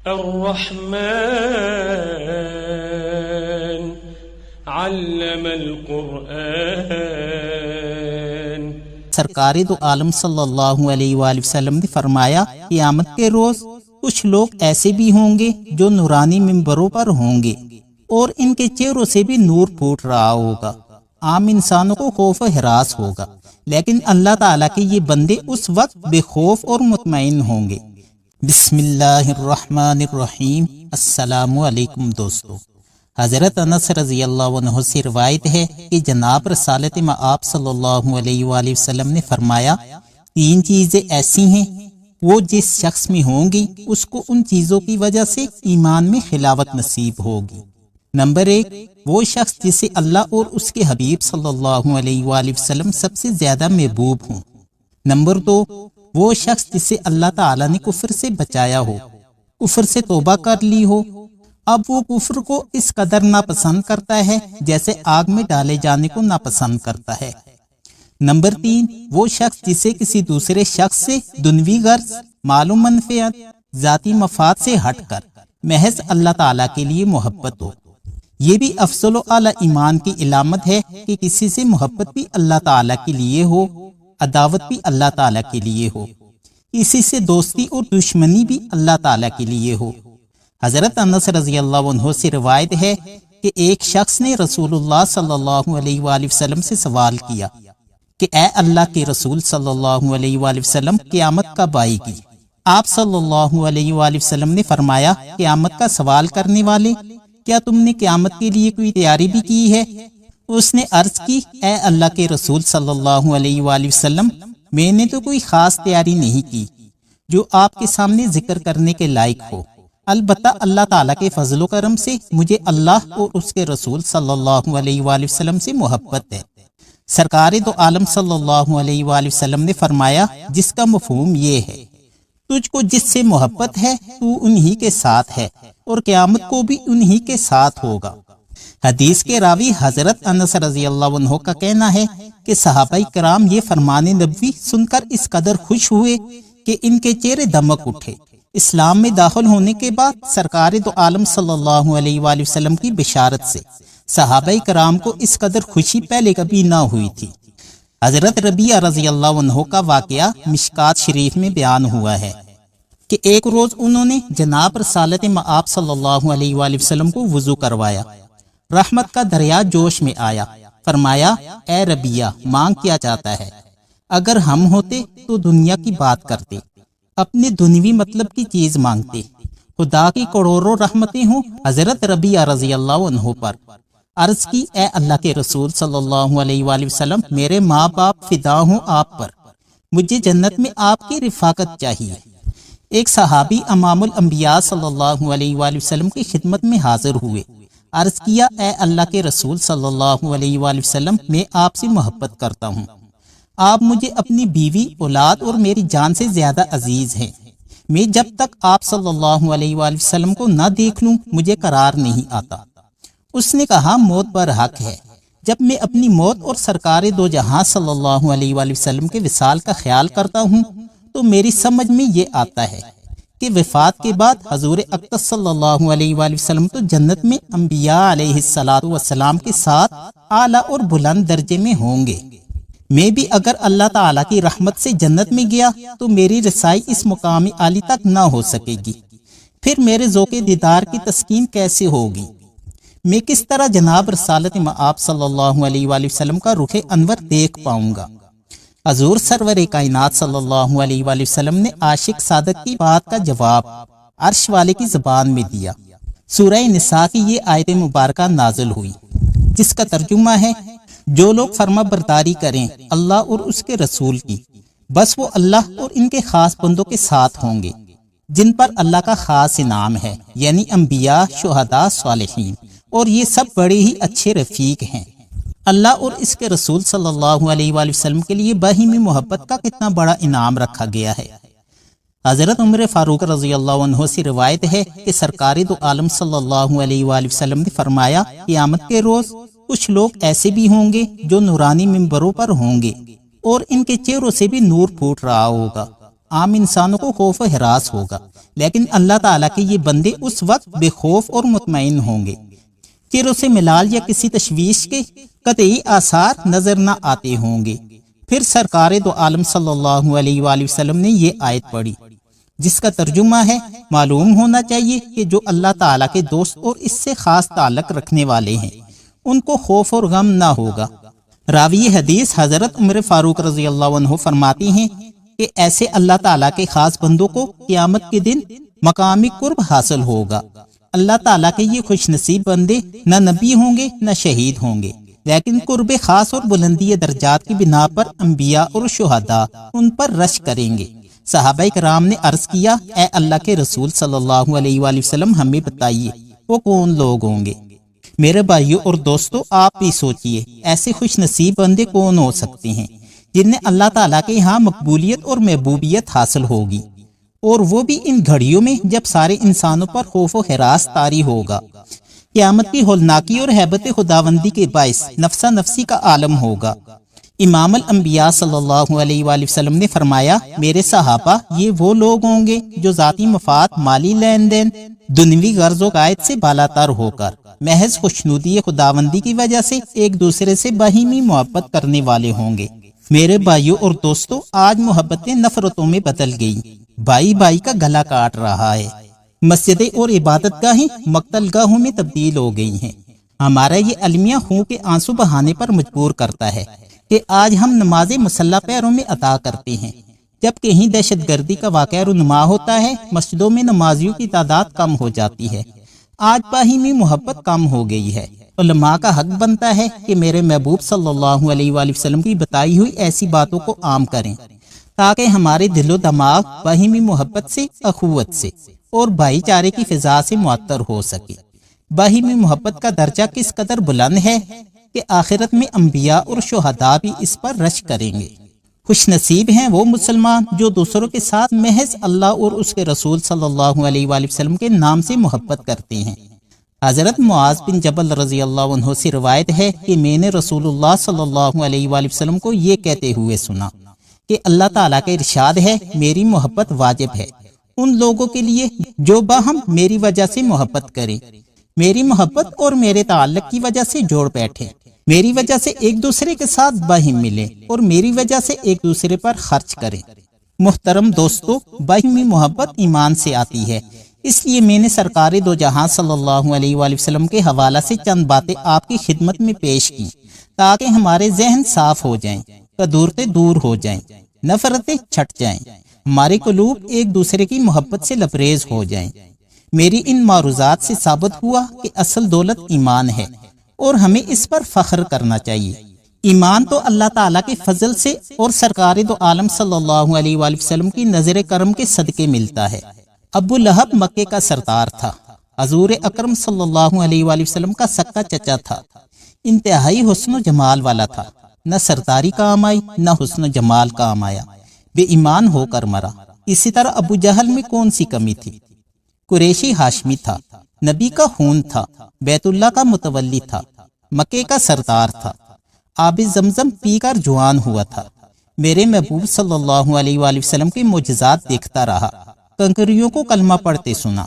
الرحمن علم القرآن۔ سرکار دو عالم صلی اللہ علیہ وآلہ وسلم نے فرمایا قیامت کے روز کچھ لوگ ایسے بھی ہوں گے جو نورانی ممبروں پر ہوں گے اور ان کے چہروں سے بھی نور پھوٹ رہا ہوگا۔ عام انسانوں کو خوف و ہراس ہوگا، لیکن اللہ تعالیٰ کے یہ بندے اس وقت بے خوف اور مطمئن ہوں گے۔ بسم اللہ الرحمن الرحیم۔ السلام علیکم دوستو۔ حضرت انس رضی اللہ عنہ سے روایت ہے کہ جناب رسالت مآب صلی اللہ علیہ وآلہ وسلم نے فرمایا 3 چیزیں ایسی ہیں وہ جس شخص میں ہوں گی اس کو ان چیزوں کی وجہ سے ایمان میں حلاوت نصیب ہوگی۔ نمبر 1، وہ شخص جسے اللہ اور اس کے حبیب صلی اللہ علیہ وآلہ وسلم سب سے زیادہ محبوب ہوں۔ نمبر 2، وہ شخص جسے اللہ تعالیٰ نے کفر سے بچایا ہو، کفر سے توبہ کر لی ہو، اب وہ کفر کو اس قدر ناپسند کرتا ہے جیسے آگ میں ڈالے جانے کو ناپسند کرتا ہے۔ نمبر 3، وہ شخص جسے کسی دوسرے شخص سے دنیوی غرض، مال و منفعت، ذاتی مفاد سے ہٹ کر محض اللہ تعالیٰ کے لیے محبت ہو۔ یہ بھی افضل و اعلیٰ ایمان کی علامت ہے کہ کسی سے محبت بھی اللہ تعالیٰ کے لیے ہو، عداوت بھی اللہ تعالیٰ کے لیے ہو، کسی سے دوستی اور دشمنی بھی اللہ تعالیٰ کے لیے ہو۔ حضرت انس رضی اللہ عنہ سے روایت ہے کہ ایک شخص نے رسول اللہ صلی اللہ علیہ وآلہ وسلم سے سوال کیا کہ اے اللہ کے رسول صلی اللہ علیہ وآلہ وسلم قیامت کب آئے گی؟ آپ صلی اللہ علیہ وآلہ وسلم نے فرمایا قیامت کا سوال کرنے والے، کیا تم نے قیامت کے لیے کوئی تیاری بھی کی ہے؟ اس نے عرض کی اے اللہ کے رسول صلی اللہ علیہ وآلہ وسلم میں نے تو کوئی خاص تیاری نہیں کی جو آپ کے سامنے ذکر کرنے کے لائق ہو، البتہ اللہ تعالیٰ کے فضل و کرم سے مجھے اللہ اور اس کے رسول صلی اللہ علیہ وآلہ وسلم سے محبت ہے۔ سرکار دو عالم صلی اللہ علیہ وآلہ وسلم نے فرمایا جس کا مفہوم یہ ہے تجھ کو جس سے محبت ہے تو انہی کے ساتھ ہے اور قیامت کو بھی انہی کے ساتھ ہوگا۔ حدیث کے راوی حضرت انس رضی اللہ عنہ کا کہنا ہے کہ صحابہ کرام یہ فرمان نبوی سن کر اس قدر خوش ہوئے کہ ان کے چہرے دمک اٹھے۔ اسلام میں داخل ہونے کے بعد سرکار دو عالم صلی اللہ علیہ وآلہ وسلم کی بشارت سے صحابہ کرام کو اس قدر خوشی پہلے کبھی نہ ہوئی تھی۔ حضرت ربیعہ رضی اللہ عنہ کا واقعہ مشکات شریف میں بیان ہوا ہے کہ ایک روز انہوں نے جناب رسالت مآب صلی اللہ علیہ وآلہ وسلم کو وضو کروایا، رحمت کا دریا جوش میں آیا، فرمایا اے ربیعہ مانگ کیا چاہتا ہے؟ اگر ہم ہوتے تو دنیا کی بات کرتے، اپنے دنیوی مطلب کی چیز مانگتے، خدا کی کروڑوں رحمتیں ہوں حضرت ربیعہ رضی اللہ عنہ پر۔ عرض کی اے اللہ کے رسول صلی اللہ علیہ وآلہ وسلم میرے ماں باپ فدا ہوں آپ پر، مجھے جنت میں آپ کی رفاقت چاہیے۔ ایک صحابی امام الانبیاء صلی اللہ علیہ وآلہ وسلم کی خدمت میں حاضر ہوئے، عرض کیا اے اللہ کے رسول صلی اللہ علیہ وآلہ وسلم میں آپ سے محبت کرتا ہوں، آپ مجھے اپنی بیوی، اولاد اور میری جان سے زیادہ عزیز ہیں، میں جب تک آپ صلی اللہ علیہ وآلہ وسلم کو نہ دیکھ لوں مجھے قرار نہیں آتا۔ اس نے کہا موت پر حق ہے، جب میں اپنی موت اور سرکار دو جہاں صلی اللہ علیہ وآلہ وسلم کے وصال کا خیال کرتا ہوں تو میری سمجھ میں یہ آتا ہے کہ وفات کے بعد حضور اقدس صلی اللہ علیہ وآلہ وسلم تو جنت میں انبیاء علیہ السلام کے ساتھ اعلیٰ اور بلند درجے میں ہوں گے، میں بھی اگر اللہ تعالیٰ کی رحمت سے جنت میں گیا تو میری رسائی اس مقام عالی تک نہ ہو سکے گی، پھر میرے ذوق دیدار کی تسکین کیسے ہوگی؟ میں کس طرح جناب رسالت مآب صلی اللہ علیہ وآلہ وسلم کا رخ انور دیکھ پاؤں گا؟ حضور سرور کائنات صلی اللہ علیہ وآلہ وسلم نے عاشق صادق کی بات کا جواب عرش والے کی زبان میں دیا۔ سورہ نساء کی یہ آیت مبارکہ نازل ہوئی جس کا ترجمہ ہے جو لوگ فرما برداری کریں اللہ اور اس کے رسول کی، بس وہ اللہ اور ان کے خاص بندوں کے ساتھ ہوں گے جن پر اللہ کا خاص انعام ہے، یعنی انبیاء، شہداء، صالحین، اور یہ سب بڑے ہی اچھے رفیق ہیں۔ اللہ اور اس کے رسول صلی اللہ علیہ وآلہ وسلم کے لیے باہمی محبت کا کتنا بڑا انعام رکھا گیا ہے۔ حضرت عمر فاروق رضی اللہ عنہ سے روایت ہے کہ سرکار دو عالم صلی اللہ علیہ وآلہ وسلم نے فرمایا قیامت کے روز کچھ لوگ ایسے بھی ہوں گے جو نورانی ممبروں پر ہوں گے اور ان کے چہروں سے بھی نور پھوٹ رہا ہوگا۔ عام انسانوں کو خوف و ہراس ہوگا، لیکن اللہ تعالیٰ کے یہ بندے اس وقت بے خوف اور مطمئن ہوں گے۔ چہروں سے ملال یا کسی تشویش کے قطعی آثار نظر نہ آتے ہوں گے۔ پھر سرکار دو عالم صلی اللہ علیہ وآلہ وسلم نے یہ آیت پڑھی، جس کا ترجمہ ہے، معلوم ہونا چاہیے کہ جو اللہ تعالیٰ کے دوست اور اس سے خاص تعلق رکھنے والے ہیں ان کو خوف اور غم نہ ہوگا۔ راوی حدیث حضرت عمر فاروق رضی اللہ عنہ فرماتے ہیں کہ ایسے اللہ تعالیٰ کے خاص بندوں کو قیامت کے دن مقامی قرب حاصل ہوگا۔ اللہ تعالیٰ کے یہ خوش نصیب بندے نہ نبی ہوں گے نہ شہید ہوں گے، لیکن قرب خاص اور بلندی درجات کی بنا پر انبیاء اور شہداء ان پر رش کریں گے۔ صحابہ کرام نے عرض کیا، اے اللہ کے رسول صلی اللہ علیہ وآلہ وسلم ہمیں بتائیے وہ کون لوگ ہوں گے؟ میرے بھائیوں اور دوستو، آپ بھی سوچئے ایسے خوش نصیب بندے کون ہو سکتے ہیں جنہیں اللہ تعالیٰ کے یہاں مقبولیت اور محبوبیت حاصل ہوگی، اور وہ بھی ان گھڑیوں میں جب سارے انسانوں پر خوف و ہراس طاری ہوگا۔ قیامت کی ہولناکی اور ہیبت خداوندی کے باعث نفسا نفسی کا عالم ہوگا۔ امام الانبیاء صلی اللہ علیہ وآلہ وسلم نے فرمایا، میرے صحابہ یہ وہ لوگ ہوں گے جو ذاتی مفاد، مالی لین دین، دنیوی غرض و قائد سے بالاتر ہو کر محض خوشنودی خداوندی کی وجہ سے ایک دوسرے سے باہمی محبت کرنے والے ہوں گے۔ میرے بھائیوں اور دوستو، آج محبتیں نفرتوں میں بدل گئی، بھائی بھائی کا گلا کاٹ رہا ہے، مسجدیں اور عبادت گاہیں مقتل گاہوں میں تبدیل ہو گئی ہیں۔ ہمارا یہ المیہ خون کے آنسو بہانے پر مجبور کرتا ہے کہ آج ہم نماز مسلح پیروں میں ادا کرتے ہیں، جب کہیں دہشت گردی کا واقعہ رونما ہوتا ہے مسجدوں میں نمازیوں کی تعداد کم ہو جاتی ہے۔ آج باہمی محبت کم ہو گئی ہے۔ علماء کا حق بنتا ہے کہ میرے محبوب صلی اللہ علیہ وآلہ وسلم کی بتائی ہوئی ایسی باتوں کو عام کریں تاکہ ہمارے دل و دماغ باہمی محبت سے، اخوت سے اور بھائی چارے کی فضا سے معطر ہو سکے۔ باہمی محبت کا درجہ کس قدر بلند ہے کہ آخرت میں انبیاء اور شہداء بھی اس پر رش کریں گے۔ خوش نصیب ہیں وہ مسلمان جو دوسروں کے ساتھ محض اللہ اور اس کے رسول صلی اللہ علیہ وآلہ وسلم کے نام سے محبت کرتے ہیں۔ حضرت معاذ بن جبل رضی اللہ عنہ سے روایت ہے کہ میں نے رسول اللہ صلی اللہ علیہ وآلہ وسلم کو یہ کہتے ہوئے سنا کہ اللہ تعالیٰ کا ارشاد ہے، میری محبت واجب ہے ان لوگوں کے لیے جو باہم میری وجہ سے محبت کریں، میری محبت اور میرے تعلق کی وجہ سے جوڑ بیٹھے، میری وجہ سے ایک دوسرے کے ساتھ باہم ملے اور میری وجہ سے ایک دوسرے پر خرچ کریں۔ محترم دوستو، باہمی محبت ایمان سے آتی ہے، اس لیے میں نے سرکار دو جہاں صلی اللہ علیہ وآلہ وسلم کے حوالہ سے چند باتیں آپ کی خدمت میں پیش کی تاکہ ہمارے ذہن صاف ہو جائیں، کدورتیں دور ہو جائیں، نفرتیں چھٹ جائیں، ہمارے قلوب ایک دوسرے کی محبت سے لبریز ہو جائیں۔ میری ان معروضات سے ثابت ہوا کہ اصل دولت ایمان ہے اور ہمیں اس پر فخر کرنا چاہیے۔ ایمان تو اللہ تعالیٰ کے فضل سے اور سرکار دو عالم صلی اللہ علیہ وآلہ وسلم کی نظر کرم کے صدقے ملتا ہے۔ ابو لہب مکے کا سردار تھا، حضور اکرم صلی اللہ علیہ وآلہ وسلم کا سکا چچا تھا، انتہائی حسن و جمال والا تھا، نہ سرداری کام آئی نہ حسن و جمال کام آیا، بے ایمان ہو کر مرا۔ اسی طرح ابو جہل میں کون سی کمی تھی؟ قریشی ہاشمی تھا، نبی کا خون تھا، بیت اللہ کا متولی تھا، مکے کا سردار تھا، آب زمزم پی کر جوان ہوا تھا، میرے محبوب صلی اللہ علیہ وآلہ وسلم کے معجزات دیکھتا رہا، کنکریوں کو کلمہ پڑھتے سنا،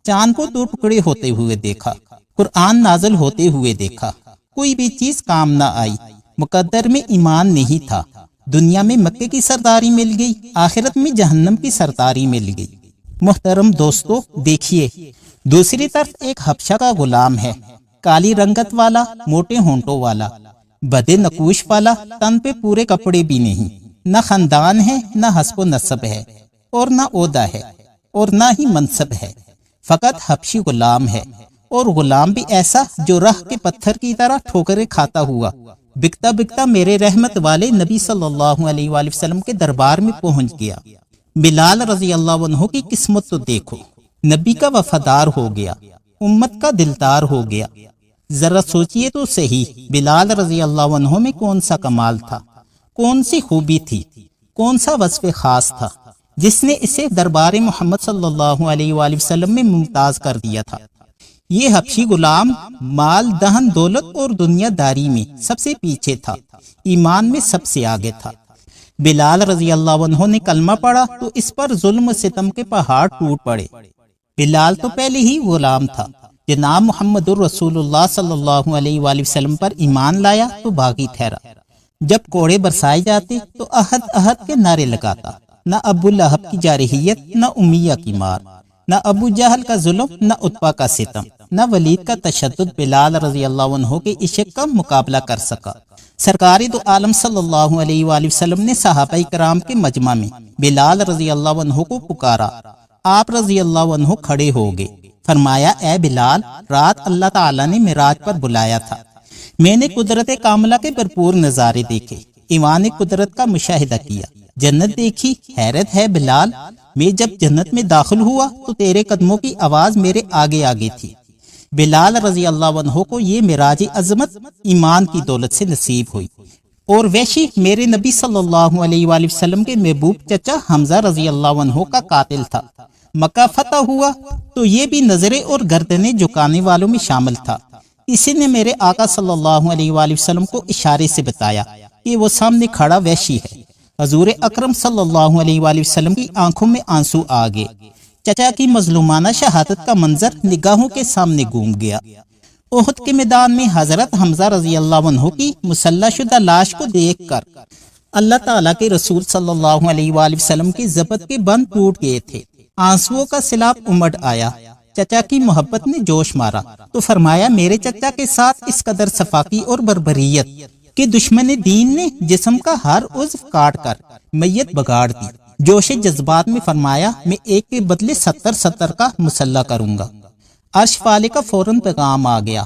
چاند کو دو ٹکڑے ہوتے ہوئے دیکھا، قرآن نازل ہوتے ہوئے دیکھا، کوئی بھی چیز کام نہ آئی، مقدر میں ایمان نہیں تھا، دنیا میں مکے کی سرداری مل گئی، آخرت میں جہنم کی سرداری مل گئی۔ محترم دوستو، دیکھیے دوسری طرف ایک حبشہ کا غلام ہے، کالی رنگت والا، موٹے ہونٹوں والا، بدے نقوش والا، تن پہ پورے کپڑے بھی نہیں، نہ خاندان ہے نہ حسب و نسب ہے اور نہ عہدہ ہے اور نہ ہی منصب ہے، فقط حبشی غلام ہے، اور غلام بھی ایسا جو راہ کے پتھر کی طرح ٹھوکریں کھاتا ہوا بکتا بکتا میرے رحمت والے نبی صلی اللہ علیہ وآلہ وسلم کے دربار میں پہنچ گیا۔ بلال رضی اللہ عنہ کی قسمت تو دیکھو، نبی کا وفادار ہو گیا، امت کا دلدار ہو گیا۔ ذرا سوچئے تو صحیح، بلال رضی اللہ عنہ میں کون سا کمال تھا، کون سی خوبی تھی، کون سا وصف خاص تھا جس نے اسے دربار محمد صلی اللہ علیہ وآلہ وسلم میں ممتاز کر دیا تھا؟ یہ حبشی غلام مال، دہن، دولت اور دنیا داری میں سب سے پیچھے تھا، ایمان میں سب سے آگے تھا۔ بلال رضی اللہ عنہ نے کلمہ پڑھا تو اس پر ظلم و ستم کے پہاڑ ٹوٹ پڑے۔ بلال تو پہلے ہی غلام تھا، جناب محمد الرسول اللہ صلی اللہ علیہ وآلہ وسلم پر ایمان لایا تو باغی ٹھہرا۔ جب کوڑے برسائے جاتے تو احد احد کے نعرے لگاتا، نہ ابو لہب کی جارحیت، نہ امیہ کی مار، نہ ابو جہل کا ظلم، نہ عتبہ کا ستم، نہ ولید کا تشدد بلال رضی اللہ عنہ کے عشق کا مقابلہ کر سکا۔ سرکار دو عالم صلی اللہ علیہ وآلہ وسلم نے صحابہ کرام کے مجمع میں بلال رضی اللہ عنہ کو پکارا۔ آپ رضی اللہ عنہ کھڑے ہو گئے، فرمایا اے بلال، رات اللہ تعالیٰ نے معراج پر بلایا تھا، میں نے قدرت کاملہ کے بھرپور نظارے دیکھے، ایوان قدرت کا مشاہدہ کیا، جنت دیکھی، حیرت ہے بلال، میں جب جنت میں داخل ہوا تو تیرے قدموں کی آواز میرے آگے آگے تھی۔ بلال رضی اللہ عنہ کو یہ معراج عظمت ایمان کی دولت سے نصیب ہوئی۔ اور ویشی میرے نبی صلی اللہ علیہ وآلہ وسلم کے محبوب چچا حمزہ رضی اللہ عنہ کا قاتل تھا۔ مکہ فتح ہوا تو یہ بھی نظریں اور گردنیں جھکانے والوں میں شامل تھا۔ اسی نے میرے آقا صلی اللہ علیہ وآلہ وسلم کو اشارے سے بتایا کہ وہ سامنے کھڑا ویشی ہے۔ حضور اکرم صلی اللہ علیہ وآلہ وسلم کی آنکھوں میں آنسو آ گئے۔ چچا کی مظلومانہ شہادت کا منظر نگاہوں کے سامنے گھوم گیا۔ احد کے میدان میں حضرت حمزہ رضی اللہ عنہ کی مسلح شدہ لاش کو دیکھ کر اللہ تعالیٰ کے رسول صلی اللہ علیہ وآلہ وسلم کے ضبط کے بند ٹوٹ گئے تھے، آنسوؤں کا سیلاب امڑ آیا۔ چچا کی محبت نے جوش مارا تو فرمایا میرے چچا کے ساتھ اس قدر صفاقی اور بربریت کہ دشمن دین نے جسم کا ہر عضو کاٹ کر میت بگاڑ دی۔ جوش جذبات میں فرمایا میں ایک کے بدلے 70 کا مسلح کروں گا۔ عرش والے کا فوراً پیغام آ گیا،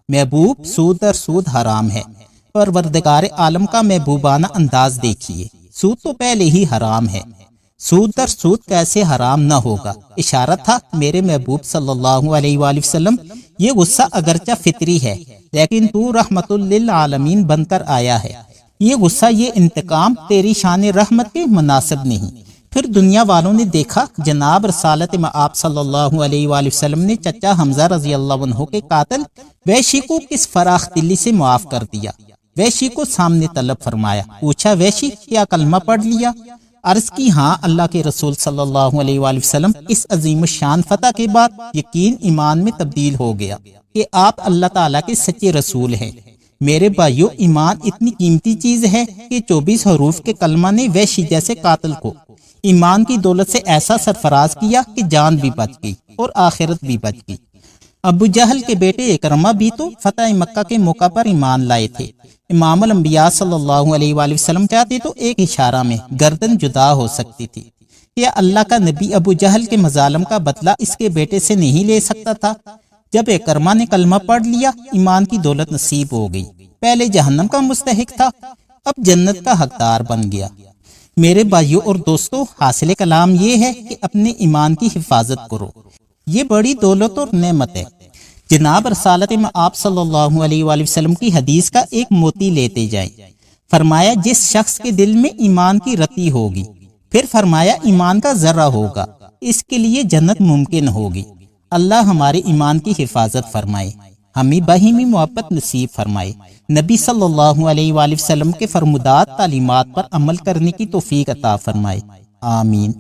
محبوب سود در سود حرام ہے، پروردگار عالم کا محبوبانہ انداز دیکھیے، سود تو پہلے ہی حرام ہے، سود در سود کیسے حرام نہ ہوگا۔ اشارہ تھا میرے محبوب صلی اللہ علیہ وآلہ وسلم، یہ غصہ اگرچہ فطری ہے لیکن تو رحمت للعالمین بن کر آیا ہے، یہ غصہ یہ انتقام تیری شان رحمت کے مناسب نہیں۔ پھر دنیا والوں نے دیکھا جناب رسالت مآب صلی اللہ علیہ وآلہ وسلم نے چچا حمزہ رضی اللہ عنہ کے قاتل ویشی کو کس فراخ دلی سے معاف کر دیا۔ ویشی کو سامنے طلب فرمایا، پوچھا ویشی کیا کلمہ پڑھ لیا؟ عرض کی ہاں اللہ کے رسول صلی اللہ علیہ وآلہ وسلم۔ اس عظیم الشان فتح کے بعد یقین ایمان میں تبدیل ہو گیا کہ آپ اللہ تعالیٰ کے سچے رسول ہیں۔ میرے بھائیو، ایمان اتنی قیمتی چیز ہے کہ 24 حروف کے کلمہ نے ویشی جیسے قاتل کو ایمان کی دولت سے ایسا سرفراز کیا کہ جان بھی بچ گئی اور آخرت بھی بچ گئی۔ ابو جہل کے بیٹے اکرمہ بھی تو فتح مکہ کے موقع پر ایمان لائے تھے۔ امام الانبیاء صلی اللہ علیہ وآلہ وسلم چاہتے تو ایک اشارہ میں گردن جدا ہو سکتی تھی۔ کیا اللہ کا نبی ابو جہل کے مظالم کا بدلہ اس کے بیٹے سے نہیں لے سکتا تھا؟ جب اکرمہ نے کلمہ پڑھ لیا، ایمان کی دولت نصیب ہو گئی۔ پہلے جہنم کا مستحق تھا، اب جنت کا حقدار بن گیا۔ میرے بھائیوں اور دوستوں، حاصل کلام یہ ہے کہ اپنے ایمان کی حفاظت کرو، یہ بڑی دولت اور نعمت ہے۔ جناب رسالت مآب صلی اللہ علیہ وآلہ وسلم کی حدیث کا ایک موتی لیتے جائیں۔ فرمایا جس شخص کے دل میں ایمان کی رتی ہوگی، پھر فرمایا ایمان کا ذرہ ہوگا، اس کے لیے جنت ممکن ہوگی۔ اللہ ہمارے ایمان کی حفاظت فرمائے، ہمیں باہمی محبت نصیب فرمائے، نبی صلی اللہ علیہ وآلہ وسلم کے فرمودات تعلیمات پر عمل کرنے کی توفیق عطا فرمائے، آمین۔